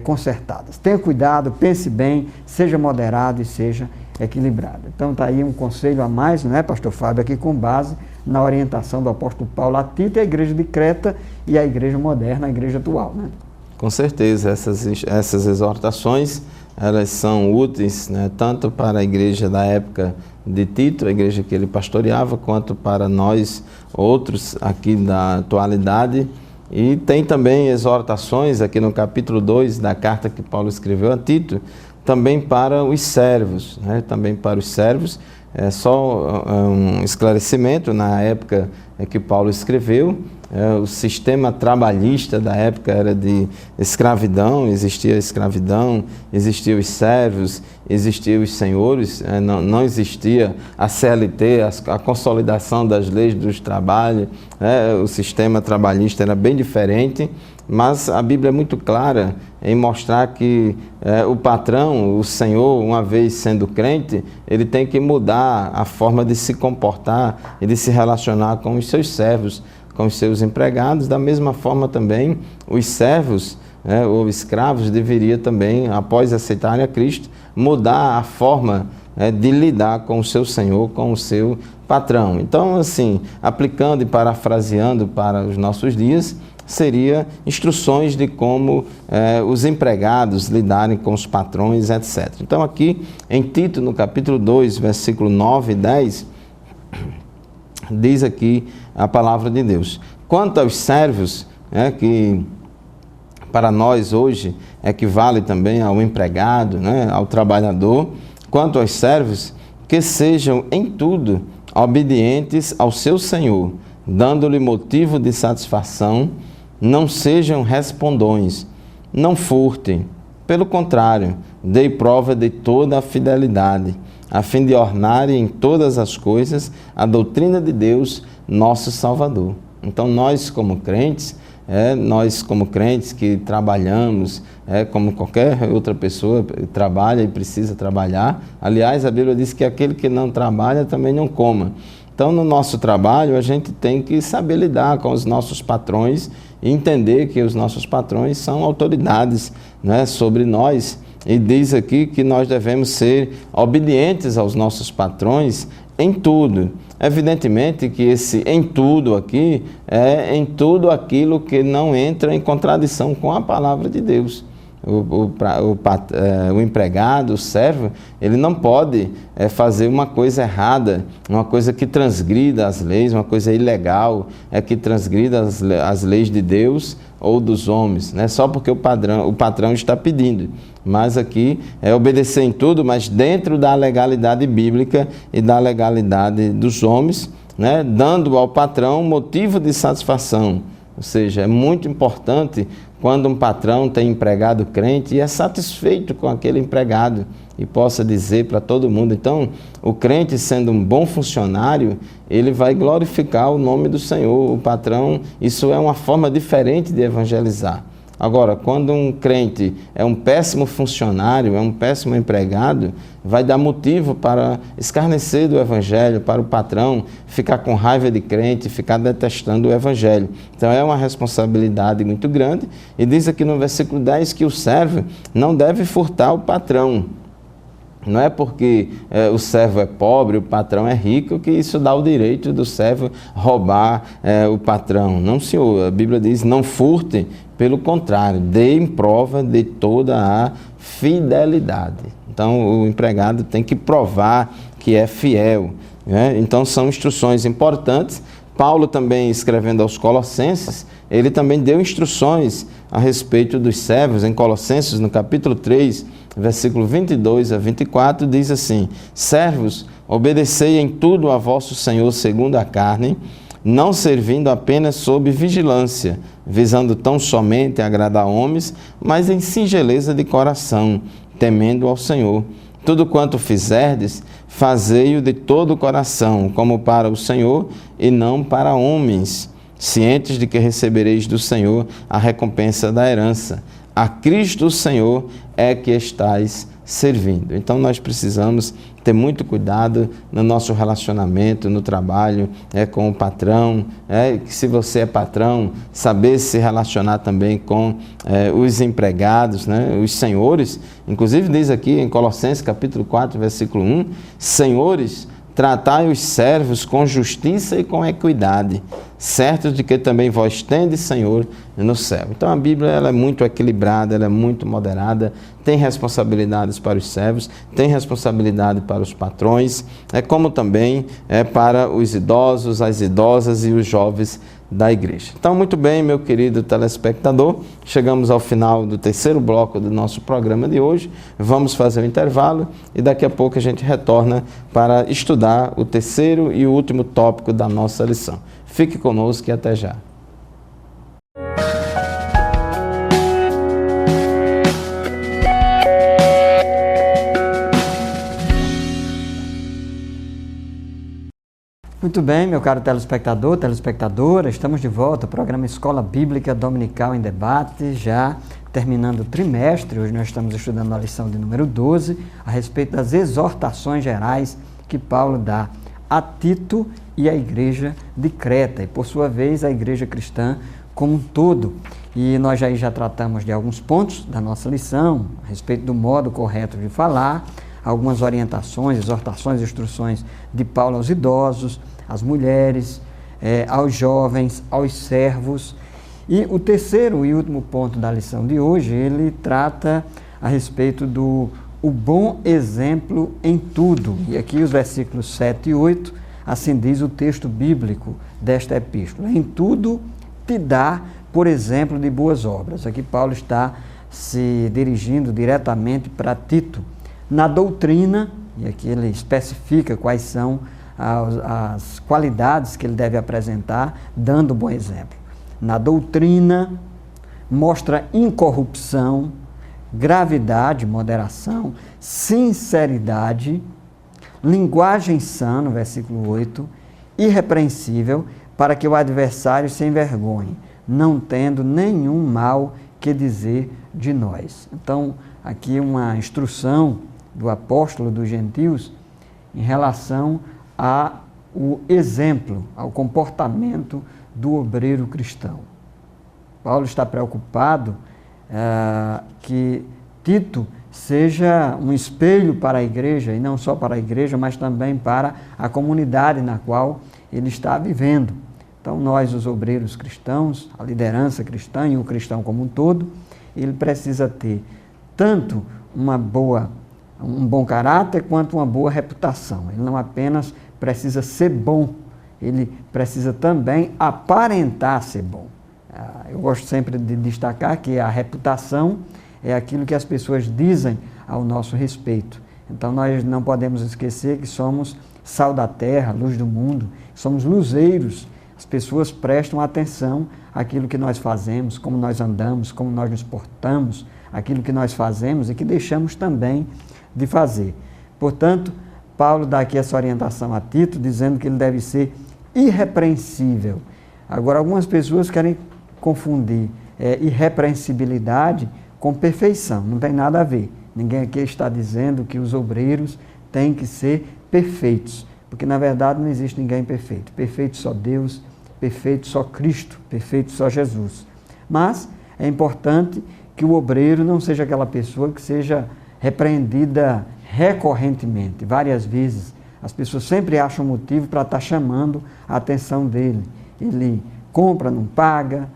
consertadas. Tenha cuidado, pense bem, seja moderado e seja equilibrado. Então está aí um conselho a mais, não é, pastor Fábio, aqui com base na orientação do apóstolo Paulo a Tito, a igreja de Creta e a igreja moderna, a igreja atual, né? Com certeza, essas exortações, elas são úteis, né, tanto para a igreja da época de Tito, a igreja que ele pastoreava, quanto para nós outros aqui da atualidade. E tem também exortações aqui no capítulo 2 da carta que Paulo escreveu a Tito, também para os servos, né? Também para os servos. É só um esclarecimento: na época que Paulo escreveu, o sistema trabalhista da época era de escravidão, existia a escravidão, existiam os servos, existiam os senhores, não existia a CLT, a consolidação das leis dos trabalhos, o sistema trabalhista era bem diferente. Mas a Bíblia é muito clara em mostrar que o patrão, o senhor, uma vez sendo crente, ele tem que mudar a forma de se comportar e de se relacionar com os seus servos, com os seus empregados. Da mesma forma também, os servos ou escravos deveriam também, após aceitarem a Cristo, mudar a forma de lidar com o seu senhor, com o seu patrão. Então, assim, aplicando e parafraseando para os nossos dias, seria instruções de como os empregados lidarem com os patrões, etc. Então aqui em Tito, no capítulo 2, versículo 9 e 10, diz aqui a palavra de Deus. Quanto aos servos, que para nós hoje equivale também ao empregado, ao trabalhador, quanto aos servos, que sejam em tudo obedientes ao seu Senhor, dando-lhe motivo de satisfação, não sejam respondões, não furtem, pelo contrário, dei prova de toda a fidelidade, a fim de ornarem em todas as coisas a doutrina de Deus, nosso Salvador. Então nós como crentes que trabalhamos, como qualquer outra pessoa trabalha e precisa trabalhar. Aliás, a Bíblia diz que aquele que não trabalha também não coma. Então, no nosso trabalho, a gente tem que saber lidar com os nossos patrões e entender que os nossos patrões são autoridades, sobre nós. E diz aqui que nós devemos ser obedientes aos nossos patrões em tudo. Evidentemente que esse em tudo aqui é em tudo aquilo que não entra em contradição com a palavra de Deus. O empregado, o servo, ele não pode fazer uma coisa errada, uma coisa que transgrida as leis, uma coisa ilegal, que transgrida as leis de Deus ou dos homens, só porque o patrão está pedindo. Mas aqui é obedecer em tudo, mas dentro da legalidade bíblica e da legalidade dos homens, dando ao patrão motivo de satisfação. Ou seja, é muito importante quando um patrão tem empregado crente e é satisfeito com aquele empregado e possa dizer para todo mundo. Então, o crente sendo um bom funcionário, ele vai glorificar o nome do Senhor. O patrão, isso é uma forma diferente de evangelizar. Agora, quando um crente é um péssimo funcionário, é um péssimo empregado, vai dar motivo para escarnecer do Evangelho, para o patrão ficar com raiva de crente, ficar detestando o Evangelho. Então é uma responsabilidade muito grande. E diz aqui no versículo 10 que o servo não deve furtar o patrão. Não é porque o servo é pobre, o patrão é rico, que isso dá o direito do servo roubar o patrão. Não, senhor. A Bíblia diz, não furte, pelo contrário, deem prova de toda a fidelidade. Então, o empregado tem que provar que é fiel. Então, são instruções importantes. Paulo também, escrevendo aos Colossenses, ele também deu instruções a respeito dos servos. Em Colossenses, no capítulo 3, versículo 22 a 24, diz assim: servos, obedecei em tudo a vosso Senhor segundo a carne, não servindo apenas sob vigilância, visando tão somente agradar homens, mas em singeleza de coração, temendo ao Senhor. Tudo quanto fizerdes, fazei-o de todo o coração, como para o Senhor e não para homens, cientes de que recebereis do Senhor a recompensa da herança. A Cristo o Senhor é que estais servindo. Então nós precisamos ter muito cuidado no nosso relacionamento, no trabalho, com o patrão, que se você é patrão, saber se relacionar também com os empregados, os senhores. Inclusive diz aqui em Colossenses capítulo 4, versículo 1, senhores, tratai os servos com justiça e com equidade, certos de que também vós tendes Senhor no céu. Então a Bíblia ela é muito equilibrada, ela é muito moderada, tem responsabilidades para os servos, tem responsabilidade para os patrões, como também para os idosos, as idosas e os jovens da igreja. Então, muito bem, meu querido telespectador, chegamos ao final do terceiro bloco do nosso programa de hoje. Vamos fazer um intervalo e daqui a pouco a gente retorna para estudar o terceiro e o último tópico da nossa lição. Fique conosco e até já. Muito bem, meu caro telespectador, telespectadora, estamos de volta ao programa Escola Bíblica Dominical em Debate, já terminando o trimestre. Hoje nós estamos estudando a lição de número 12, a respeito das exortações gerais que Paulo dá a Tito e à igreja de Creta, e por sua vez a igreja cristã como um todo. E nós já tratamos de alguns pontos da nossa lição, a respeito do modo correto de falar, algumas orientações, exortações, instruções de Paulo aos idosos, às mulheres, aos jovens, aos servos. E o terceiro e último ponto da lição de hoje, ele trata a respeito do bom exemplo em tudo. E aqui os versículos 7 e 8 assim diz o texto bíblico desta epístola. Em tudo te dá, por exemplo, de boas obras. Aqui Paulo está se dirigindo diretamente para Tito. Na doutrina, e aqui ele especifica quais são as qualidades que ele deve apresentar, dando um bom exemplo. Na doutrina, mostra incorrupção, gravidade, moderação, sinceridade, linguagem sã, no versículo 8, irrepreensível, para que o adversário se envergonhe, não tendo nenhum mal que dizer de nós. Então, aqui uma instrução do apóstolo dos gentios em relação ao exemplo, ao comportamento do obreiro cristão. Paulo está preocupado que Tito seja um espelho para a igreja, e não só para a igreja, mas também para a comunidade na qual ele está vivendo. Então, nós, os obreiros cristãos, a liderança cristã e o cristão como um todo, ele precisa ter tanto um bom caráter quanto uma boa reputação. Ele não apenas precisa ser bom, ele precisa também aparentar ser bom. Eu gosto sempre de destacar que a reputação é aquilo que as pessoas dizem ao nosso respeito. Então, nós não podemos esquecer que somos sal da terra, luz do mundo, somos luzeiros. As pessoas prestam atenção àquilo que nós fazemos, como nós andamos, como nós nos portamos, aquilo que nós fazemos e que deixamos também de fazer. Portanto, Paulo dá aqui essa orientação a Tito, dizendo que ele deve ser irrepreensível. Agora, algumas pessoas querem confundir irrepreensibilidade com perfeição. Não tem nada a ver. Ninguém aqui está dizendo que os obreiros têm que ser perfeitos, porque na verdade não existe ninguém perfeito. Perfeito só Deus, perfeito só Cristo, perfeito só Jesus. Mas é importante que o obreiro não seja aquela pessoa que seja repreendida recorrentemente, várias vezes. As pessoas sempre acham motivo para estar chamando a atenção dele. Ele compra, não paga,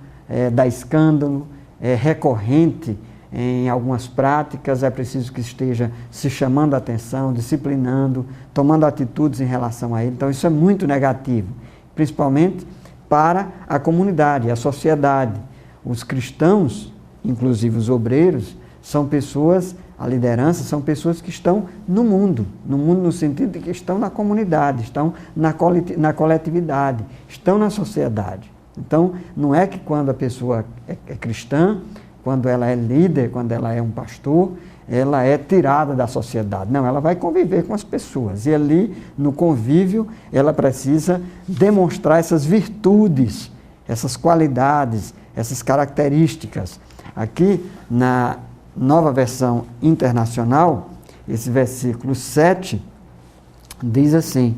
dá escândalo, é recorrente em algumas práticas, é preciso que esteja se chamando a atenção, disciplinando, tomando atitudes em relação a ele. Então, isso é muito negativo, principalmente para a comunidade, a sociedade. Os cristãos, inclusive os obreiros, são pessoas, a liderança, são pessoas que estão no mundo no sentido de que estão na comunidade, estão na coletividade, estão na sociedade. Então, não é que quando a pessoa é cristã, quando ela é líder, quando ela é um pastor, ela é tirada da sociedade. Não, ela vai conviver com as pessoas. E ali, no convívio, ela precisa demonstrar essas virtudes, essas qualidades, essas características. Aqui, na Nova Versão Internacional, esse versículo 7 diz assim: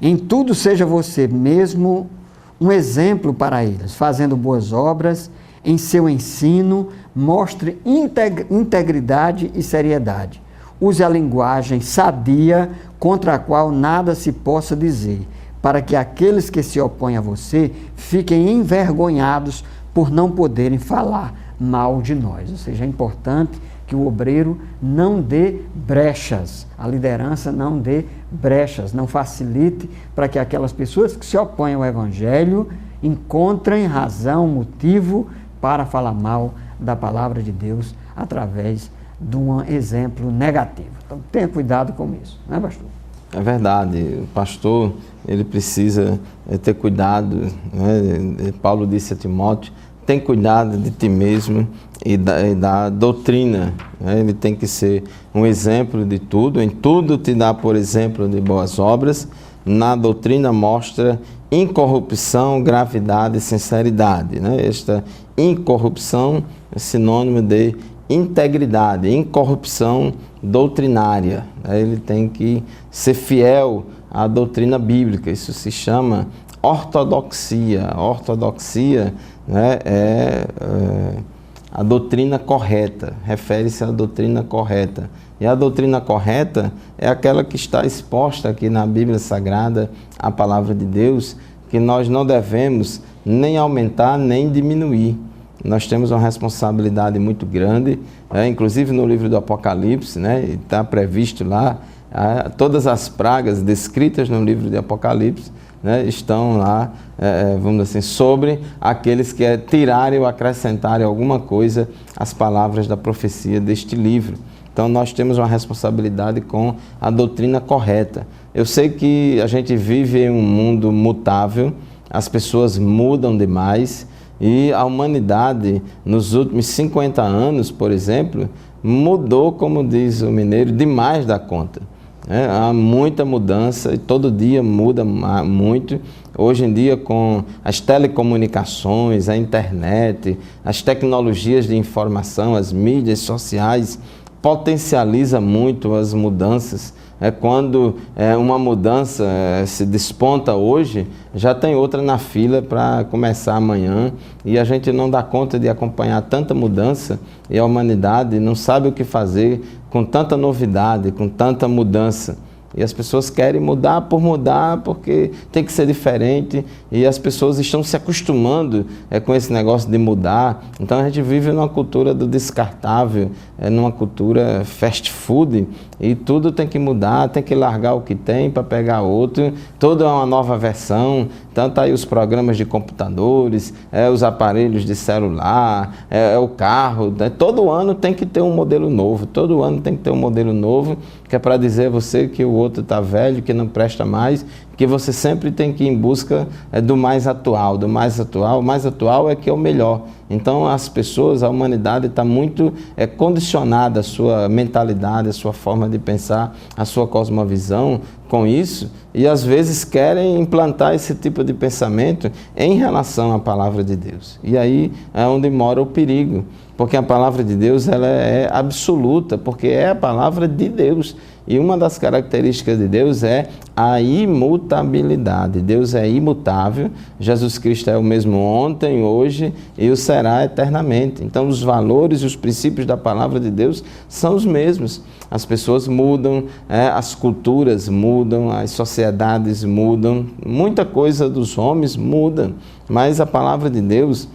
em tudo seja você mesmo um exemplo para eles, fazendo boas obras, em seu ensino, mostre integridade e seriedade. Use a linguagem sadia, contra a qual nada se possa dizer, para que aqueles que se opõem a você fiquem envergonhados por não poderem falar mal de nós. Ou seja, é importante que o obreiro não dê brechas, a liderança não dê brechas, não facilite para que aquelas pessoas que se opõem ao Evangelho encontrem razão, motivo para falar mal da palavra de Deus através de um exemplo negativo. Então, tenha cuidado com isso, não é, pastor? É verdade, o pastor ele precisa ter cuidado, né? Paulo disse a Timóteo: tem cuidado de ti mesmo e da doutrina, né? Ele tem que ser um exemplo de tudo, em tudo te dá por exemplo de boas obras, na doutrina mostra incorrupção, gravidade e sinceridade, né? Esta incorrupção é sinônimo de integridade, incorrupção doutrinária, né? Ele tem que ser fiel à doutrina bíblica, isso se chama ortodoxia. Ortodoxia, né, a doutrina correta, refere-se à doutrina correta. E a doutrina correta é aquela que está exposta aqui na Bíblia Sagrada, a palavra de Deus, que nós não devemos nem aumentar nem diminuir. Nós temos uma responsabilidade muito grande, inclusive no livro do Apocalipse, né, está previsto lá Todas as pragas descritas no livro de Apocalipse, né, estão lá, vamos dizer assim, sobre aqueles que tirarem ou acrescentarem alguma coisa às palavras da profecia deste livro. Então nós temos uma responsabilidade com a doutrina correta. Eu sei que a gente vive em um mundo mutável, as pessoas mudam demais e a humanidade nos últimos 50 anos, por exemplo, mudou, como diz o mineiro, demais da conta. Há muita mudança e todo dia muda muito. Hoje em dia, com as telecomunicações, a internet, as tecnologias de informação, as mídias sociais, potencializa muito as mudanças. Quando uma mudança se desponta hoje, já tem outra na fila para começar amanhã, e a gente não dá conta de acompanhar tanta mudança, e a humanidade não sabe o que fazer com tanta novidade, com tanta mudança. E as pessoas querem mudar por mudar, porque tem que ser diferente, e as pessoas estão se acostumando com esse negócio de mudar. Então a gente vive numa cultura do descartável, numa cultura fast food, e tudo tem que mudar, tem que largar o que tem para pegar outro, tudo é uma nova versão. Então tá aí os programas de computadores, os aparelhos de celular, o carro, todo ano tem que ter um modelo novo, todo ano tem que ter um modelo novo, que é para dizer a você que o outro está velho, que não presta mais, que você sempre tem que ir em busca do mais atual, do mais atual. O mais atual é que é o melhor. Então as pessoas, a humanidade está muito condicionada, a sua mentalidade, a sua forma de pensar, a sua cosmovisão com isso, e às vezes querem implantar esse tipo de pensamento em relação à palavra de Deus. E aí é onde mora o perigo, porque a palavra de Deus ela é absoluta, porque é a palavra de Deus. E uma das características de Deus é a imutabilidade. Deus é imutável, Jesus Cristo é o mesmo ontem, hoje e o será eternamente. Então os valores e os princípios da palavra de Deus são os mesmos. As pessoas mudam, as culturas mudam, as sociedades mudam, muita coisa dos homens muda, mas a palavra de Deus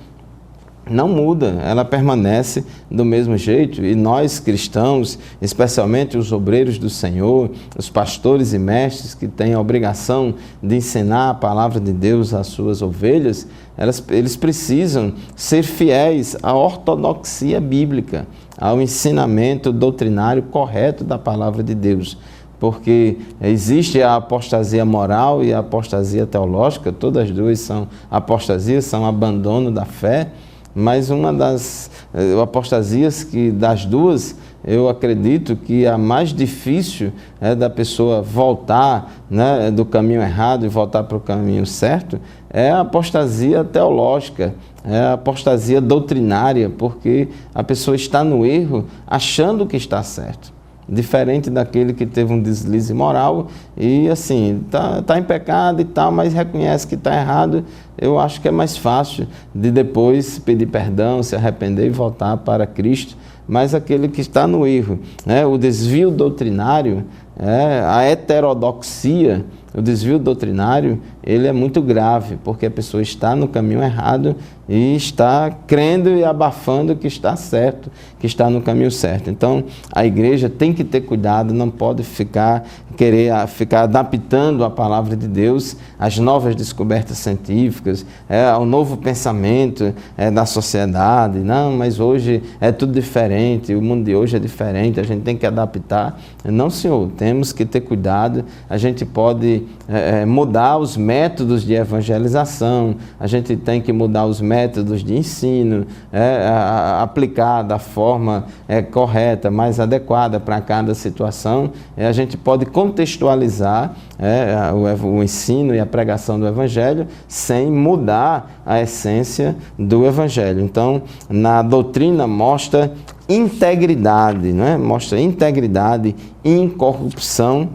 não muda, ela permanece do mesmo jeito. E nós cristãos, especialmente os obreiros do Senhor, os pastores e mestres que têm a obrigação de ensinar a palavra de Deus às suas ovelhas, eles precisam ser fiéis à ortodoxia bíblica, ao ensinamento doutrinário correto da palavra de Deus. Porque existe a apostasia moral e a apostasia teológica, todas as duas são apostasias, são abandono da fé. Mas uma das apostasias que das duas, eu acredito que a mais difícil é da pessoa voltar, né, do caminho errado e voltar para o caminho certo, é a apostasia teológica, é a apostasia doutrinária, porque a pessoa está no erro achando que está certo. Diferente daquele que teve um deslize moral e assim, tá em pecado e tal, mas reconhece que está errado. Eu acho que é mais fácil de depois pedir perdão, se arrepender e voltar para Cristo. Mas aquele que está no erro, né, o desvio doutrinário, a heterodoxia, o desvio doutrinário, ele é muito grave, porque a pessoa está no caminho errado e está crendo e abafando que está certo, que está no caminho certo. Então, a igreja tem que ter cuidado, não pode ficar adaptando a palavra de Deus às novas descobertas científicas, ao novo pensamento da sociedade. Não, mas hoje é tudo diferente, o mundo de hoje é diferente, a gente tem que adaptar. Não, senhor, temos que ter cuidado, a gente pode mudar os métodos de evangelização, a gente tem que mudar os métodos de ensino, aplicar da forma correta, mais adequada para cada situação. A gente pode contextualizar o ensino e a pregação do Evangelho sem mudar a essência do Evangelho. Então, na doutrina mostra integridade, né? Mostra integridade, incorrupção.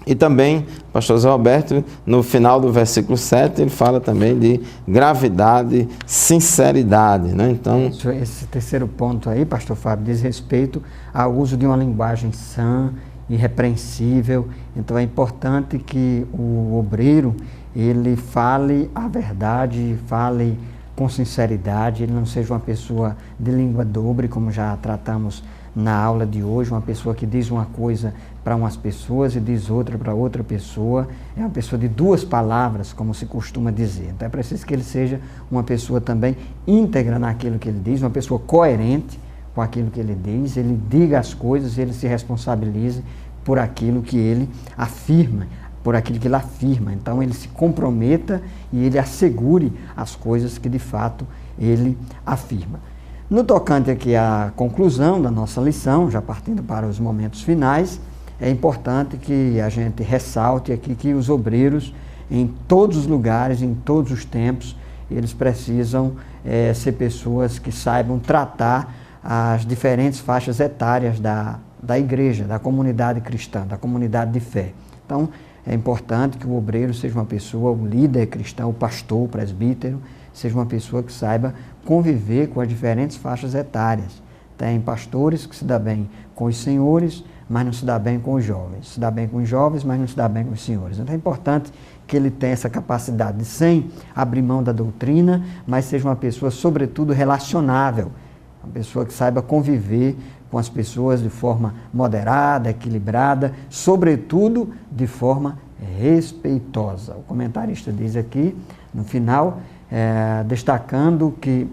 E também, pastor Zé Roberto, no final do versículo 7, ele fala também de gravidade, sinceridade, né? Então, esse terceiro ponto aí, pastor Fábio, diz respeito ao uso de uma linguagem sã, irrepreensível. Então é importante que o obreiro, ele fale a verdade, fale com sinceridade, ele não seja uma pessoa de língua dobre, como já tratamos na aula de hoje, uma pessoa que diz uma coisa para umas pessoas e diz outra para outra pessoa, é uma pessoa de duas palavras, como se costuma dizer. Então é preciso que ele seja uma pessoa também íntegra naquilo que ele diz, uma pessoa coerente com aquilo que ele diz, ele diga as coisas, ele se responsabilize por aquilo que ele afirma, por aquilo que ele afirma. Então ele se comprometa e ele assegure as coisas que de fato ele afirma. No tocante aqui à conclusão da nossa lição, já partindo para os momentos finais, é importante que a gente ressalte aqui que os obreiros, em todos os lugares, em todos os tempos, eles precisam ser pessoas que saibam tratar as diferentes faixas etárias da igreja, da comunidade cristã, da comunidade de fé. Então, é importante que o obreiro seja uma pessoa, o líder cristão, o pastor, o presbítero, seja uma pessoa que saiba conviver com as diferentes faixas etárias. Tem pastores que se dá bem com os senhores, mas não se dá bem com os jovens. Se dá bem com os jovens, mas não se dá bem com os senhores. Então é importante que ele tenha essa capacidade de, sem abrir mão da doutrina, mas seja uma pessoa, sobretudo, relacionável. Uma pessoa que saiba conviver com as pessoas de forma moderada, equilibrada, sobretudo de forma respeitosa. O comentarista diz aqui, no final, destacando que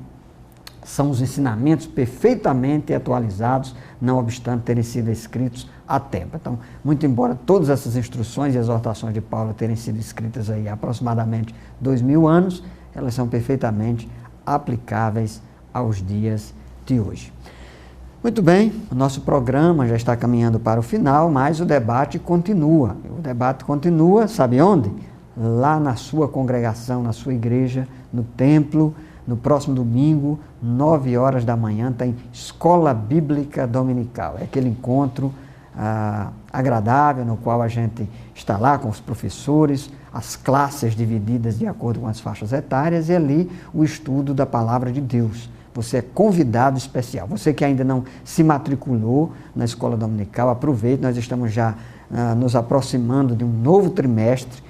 são os ensinamentos perfeitamente atualizados, não obstante terem sido escritos há tempo. Então, muito embora todas essas instruções e exortações de Paulo terem sido escritas aí há aproximadamente 2000 anos, elas são perfeitamente aplicáveis aos dias de hoje. Muito bem, o nosso programa já está caminhando para o final, mas o debate continua. O debate continua, sabe onde? Lá na sua congregação, na sua igreja, no templo. No próximo domingo, 9 horas da manhã, tem Escola Bíblica Dominical. É aquele encontro agradável, no qual a gente está lá com os professores, as classes divididas de acordo com as faixas etárias, e ali o estudo da Palavra de Deus. Você é convidado especial. Você que ainda não se matriculou na Escola Dominical, aproveite, nós estamos já nos aproximando de um novo trimestre.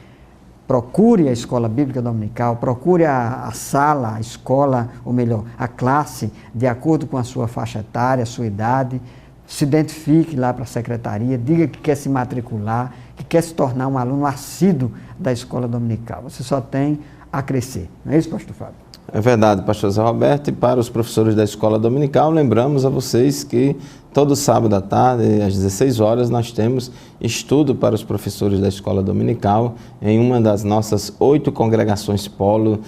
Procure a Escola Bíblica Dominical, procure a sala, a escola, ou melhor, a classe, de acordo com a sua faixa etária, a sua idade. Se identifique lá para a secretaria, diga que quer se matricular, que quer se tornar um aluno assíduo da Escola Dominical. Você só tem a crescer. Não é isso, pastor Fábio? É verdade, pastor Zé Roberto. E para os professores da Escola Dominical, lembramos a vocês que todo sábado à tarde, às 16 horas, nós temos estudo para os professores da Escola Dominical em uma das nossas 8 congregações polo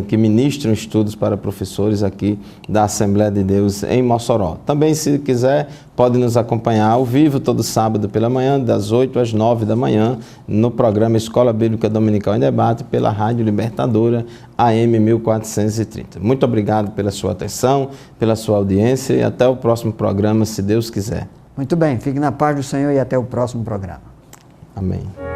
que ministram estudos para professores aqui da Assembleia de Deus em Mossoró. Também, se quiser, pode nos acompanhar ao vivo todo sábado pela manhã, das 8 às 9 da manhã, no programa Escola Bíblica Dominical em Debate, pela Rádio Libertadora, AM 1430. Muito obrigado pela sua atenção, pela sua audiência, e até o próximo programa, se Deus quiser. Muito bem, fique na paz do Senhor e até o próximo programa. Amém.